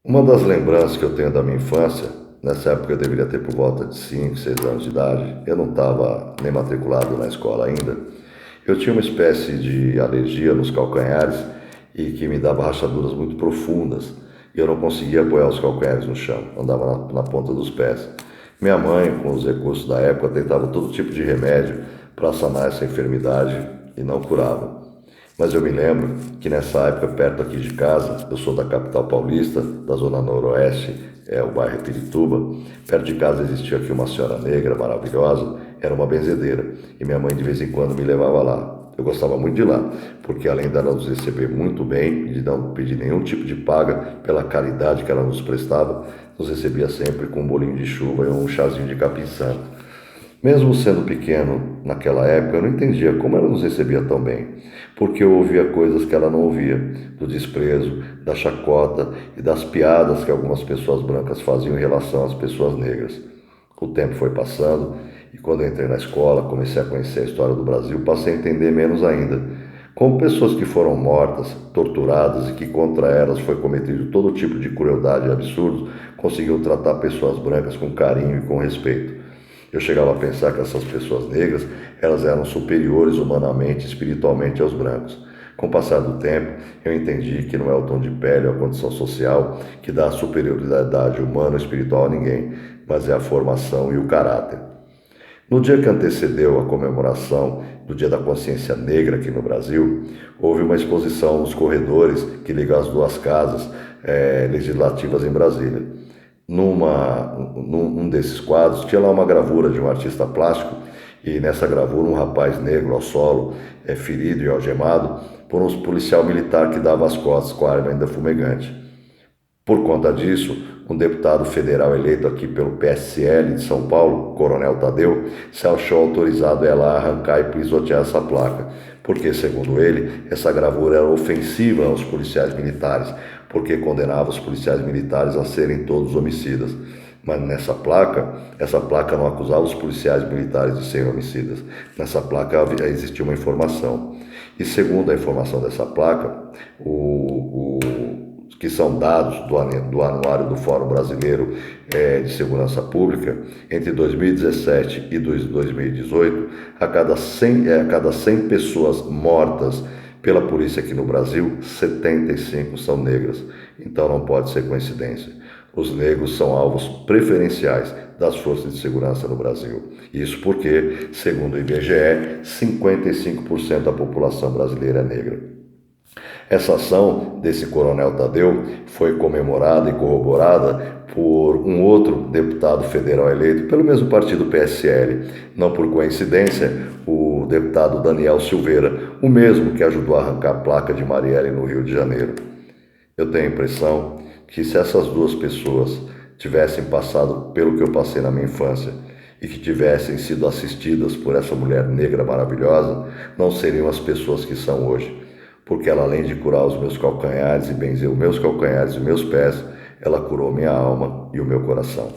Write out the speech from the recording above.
Uma das lembranças que eu tenho da minha infância, nessa época eu deveria ter por volta de 5, 6 anos de idade, eu não estava nem matriculado na escola ainda. Eu tinha uma espécie de alergia nos calcanhares e que me dava rachaduras muito profundas e eu não conseguia apoiar os calcanhares no chão, andava na ponta dos pés. Minha mãe, com os recursos da época, tentava todo tipo de remédio para sanar essa enfermidade e não curava. Mas eu me lembro que nessa época, perto aqui de casa, eu sou da capital paulista, da zona noroeste, é o bairro Pirituba. Perto de casa existia aqui uma senhora negra maravilhosa, era uma benzedeira, e minha mãe de vez em quando me levava lá. Eu gostava muito de ir lá, porque além dela nos receber muito bem, de não pedir nenhum tipo de paga pela caridade que ela nos prestava, nos recebia sempre com um bolinho de chuva e um chazinho de capim-santo. Mesmo sendo pequeno naquela época, eu não entendia como ela nos recebia tão bem, porque eu ouvia coisas que ela não ouvia, do desprezo, da chacota e das piadas que algumas pessoas brancas faziam em relação às pessoas negras. O tempo foi passando e quando eu entrei na escola, comecei a conhecer a história do Brasil, passei a entender menos ainda. Como pessoas que foram mortas, torturadas e que contra elas foi cometido todo tipo de crueldade e absurdos, conseguiam tratar pessoas brancas com carinho e com respeito. Eu chegava a pensar que essas pessoas negras, elas eram superiores humanamente e espiritualmente aos brancos. Com o passar do tempo, eu entendi que não é o tom de pele ou a condição social que dá a superioridade humana ou espiritual a ninguém, mas é a formação e o caráter. No dia que antecedeu a comemoração do Dia da Consciência Negra aqui no Brasil, houve uma exposição nos corredores que ligam as duas casas legislativas em Brasília. Num desses quadros tinha lá uma gravura de um artista plástico e nessa gravura um rapaz negro ao solo, ferido e algemado por um policial militar que dava as costas com a arma ainda fumegante. Por conta disso, um deputado federal eleito aqui pelo PSL de São Paulo, Coronel Tadeu, se achou autorizado a ir lá arrancar e pisotear essa placa, porque, segundo ele, essa gravura era ofensiva aos policiais militares, porque condenava os policiais militares a serem todos homicidas. Mas essa placa não acusava os policiais militares de serem homicidas. Nessa placa existia uma informação. E segundo a informação dessa placa, que são dados do Anuário do Fórum Brasileiro de Segurança Pública, entre 2017 e 2018, a cada 100 pessoas mortas pela polícia aqui no Brasil, 75 são negras. Então não pode ser coincidência. Os negros são alvos preferenciais das forças de segurança no Brasil. Isso porque, segundo o IBGE, 55% da população brasileira é negra. Essa ação desse coronel Tadeu foi comemorada e corroborada por um outro deputado federal eleito pelo mesmo partido PSL. Não por coincidência, o deputado Daniel Silveira, o mesmo que ajudou a arrancar a placa de Marielle no Rio de Janeiro. Eu tenho a impressão que se essas duas pessoas tivessem passado pelo que eu passei na minha infância e que tivessem sido assistidas por essa mulher negra maravilhosa, não seriam as pessoas que são hoje. Porque ela, além de curar os meus calcanhares e benzer os meus calcanhares e meus pés, ela curou minha alma e o meu coração.